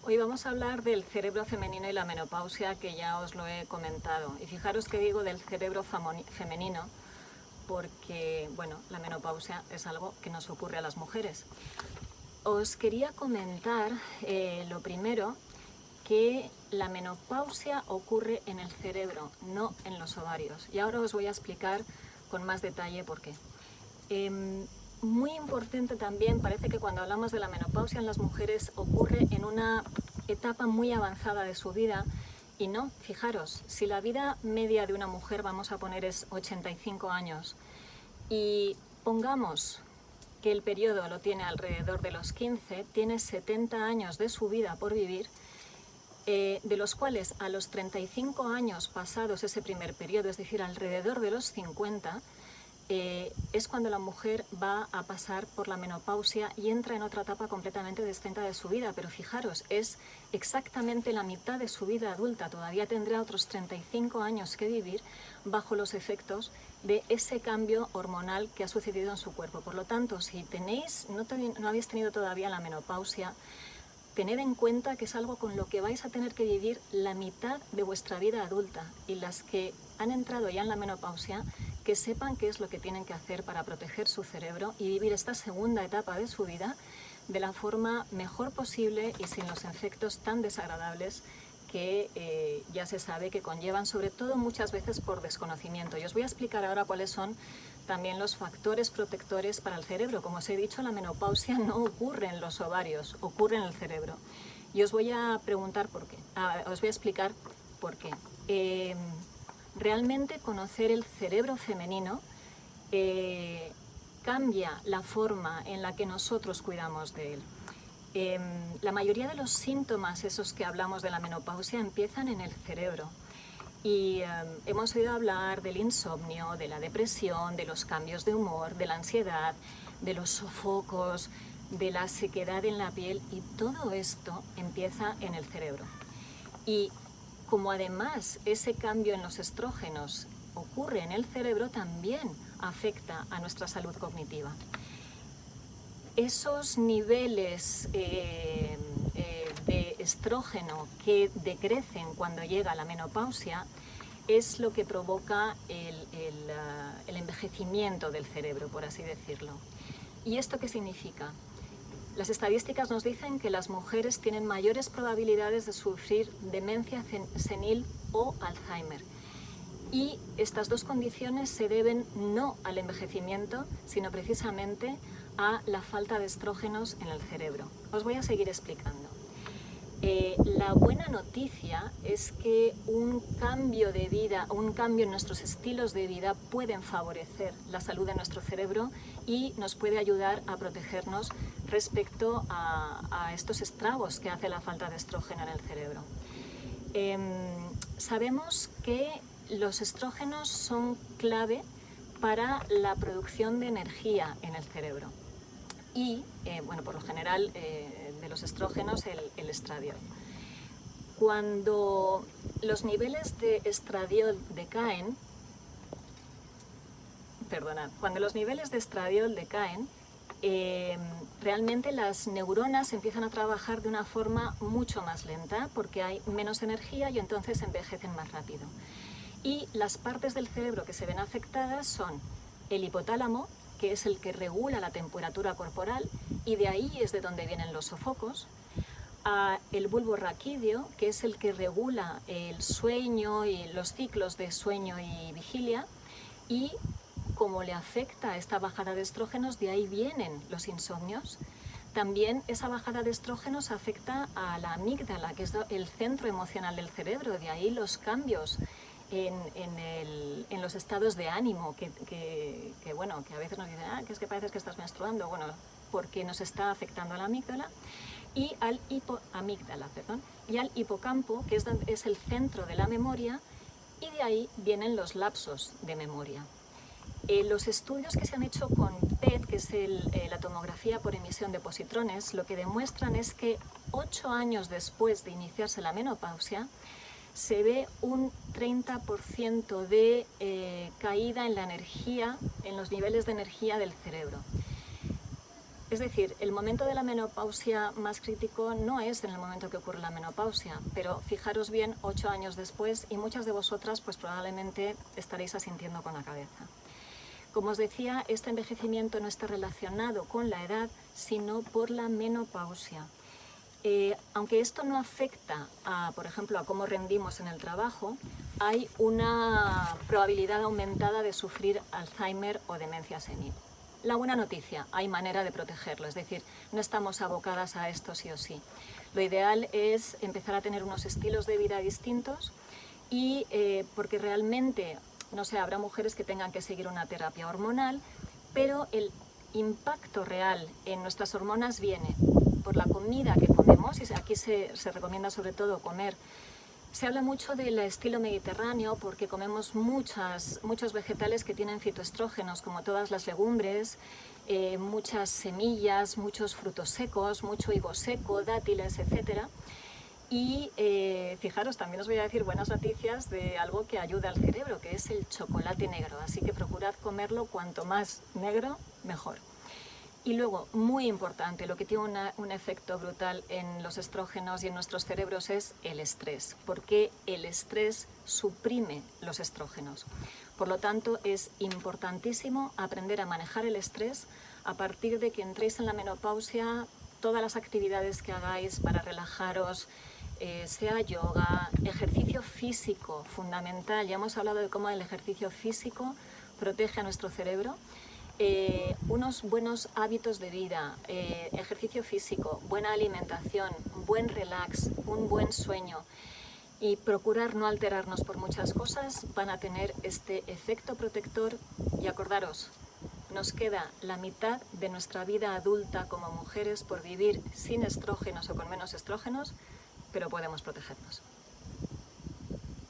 Hoy vamos a hablar del cerebro femenino y la menopausia, que ya os lo he comentado. Y fijaros que digo del cerebro femenino porque, bueno, la menopausia es algo que nos ocurre a las mujeres. Os quería comentar, lo primero, que la menopausia ocurre en el cerebro, no en los ovarios. Y ahora os voy a explicar con más detalle por qué. Muy importante también, parece que cuando hablamos de la menopausia en las mujeres ocurre en una etapa muy avanzada de su vida, y no, fijaros, si la vida media de una mujer, vamos a poner, es 85 años, y pongamos que el periodo lo tiene alrededor de los 15, tiene 70 años de su vida por vivir, de los cuales a los 35 años pasados ese primer periodo, es decir, alrededor de los 50, es cuando la mujer va a pasar por la menopausia y entra en otra etapa completamente distinta de su vida. Pero fijaros, es exactamente la mitad de su vida adulta, todavía tendrá otros 35 años que vivir bajo los efectos de ese cambio hormonal que ha sucedido en su cuerpo. Por lo tanto, si no habéis tenido todavía la menopausia, tened en cuenta que es algo con lo que vais a tener que vivir la mitad de vuestra vida adulta, y las que han entrado ya en la menopausia, que sepan qué es lo que tienen que hacer para proteger su cerebro y vivir esta segunda etapa de su vida de la forma mejor posible y sin los efectos tan desagradables que ya se sabe que conllevan, sobre todo muchas veces por desconocimiento. Y os voy a explicar ahora cuáles son también los factores protectores para el cerebro. Como os he dicho, la menopausia no ocurre en los ovarios, ocurre en el cerebro. Y os voy a preguntar por qué. Os voy a explicar por qué. Realmente conocer el cerebro femenino cambia la forma en la que nosotros cuidamos de él. La mayoría de los síntomas, esos que hablamos de la menopausia, empiezan en el cerebro. Y hemos oído hablar del insomnio, de la depresión, de los cambios de humor, de la ansiedad, de los sofocos, de la sequedad en la piel, y todo esto empieza en el cerebro. Y como además ese cambio en los estrógenos ocurre en el cerebro, también afecta a nuestra salud cognitiva. Esos niveles de estrógeno que decrecen cuando llega la menopausia es lo que provoca el envejecimiento del cerebro, por así decirlo. ¿Y esto qué significa? Las estadísticas nos dicen que las mujeres tienen mayores probabilidades de sufrir demencia senil o Alzheimer. Y estas dos condiciones se deben no al envejecimiento, sino precisamente a la falta de estrógenos en el cerebro. Os voy a seguir explicando. La buena noticia es que un cambio de vida, un cambio en nuestros estilos de vida pueden favorecer la salud de nuestro cerebro y nos puede ayudar a protegernos respecto a estos estragos que hace la falta de estrógeno en el cerebro. Sabemos que los estrógenos son clave para la producción de energía en el cerebro y, bueno, por lo general de los estrógenos el estradiol. Cuando los niveles de estradiol decaen, realmente las neuronas empiezan a trabajar de una forma mucho más lenta porque hay menos energía y entonces envejecen más rápido. Y las partes del cerebro que se ven afectadas son el hipotálamo, que es el que regula la temperatura corporal, y de ahí es de donde vienen los sofocos, el bulbo raquídeo, que es el que regula el sueño y los ciclos de sueño y vigilia, y como le afecta esta bajada de estrógenos, de ahí vienen los insomnios. También esa bajada de estrógenos afecta a la amígdala, que es el centro emocional del cerebro, de ahí los cambios en los estados de ánimo, que a veces nos dicen, que es que parece que estás menstruando, bueno, porque nos está afectando a la amígdala, y al hipocampo, que es el centro de la memoria, y de ahí vienen los lapsos de memoria. Los estudios que se han hecho con PET, que es la tomografía por emisión de positrones, lo que demuestran es que 8 años después de iniciarse la menopausia, se ve un 30% de caída en la energía, en los niveles de energía del cerebro. Es decir, el momento de la menopausia más crítico no es en el momento que ocurre la menopausia, pero fijaros bien 8 años después y muchas de vosotras pues probablemente estaréis asintiendo con la cabeza. Como os decía, este envejecimiento no está relacionado con la edad, sino por la menopausia. Aunque esto no afecta, por ejemplo, a cómo rendimos en el trabajo, hay una probabilidad aumentada de sufrir Alzheimer o demencia senil. La buena noticia, hay manera de protegerlo, es decir, no estamos abocadas a esto sí o sí. Lo ideal es empezar a tener unos estilos de vida distintos y porque realmente, no sé, habrá mujeres que tengan que seguir una terapia hormonal, pero el impacto real en nuestras hormonas viene por la comida que comemos, y aquí se recomienda sobre todo comer. Se habla mucho del estilo mediterráneo porque comemos muchos vegetales que tienen fitoestrógenos, como todas las legumbres, muchas semillas, muchos frutos secos, mucho higo seco, dátiles, etc. Y fijaros, también os voy a decir buenas noticias de algo que ayuda al cerebro, que es el chocolate negro. Así que procurad comerlo cuanto más negro, mejor. Y luego, muy importante, lo que tiene un efecto brutal en los estrógenos y en nuestros cerebros es el estrés, porque el estrés suprime los estrógenos. Por lo tanto, es importantísimo aprender a manejar el estrés. A partir de que entréis en la menopausia, todas las actividades que hagáis para relajaros, sea yoga, ejercicio físico, fundamental. Ya hemos hablado de cómo el ejercicio físico protege a nuestro cerebro. Unos buenos hábitos de vida, ejercicio físico, buena alimentación, buen relax, un buen sueño y procurar no alterarnos por muchas cosas van a tener este efecto protector. Y acordaros, nos queda la mitad de nuestra vida adulta como mujeres por vivir sin estrógenos o con menos estrógenos, pero podemos protegernos.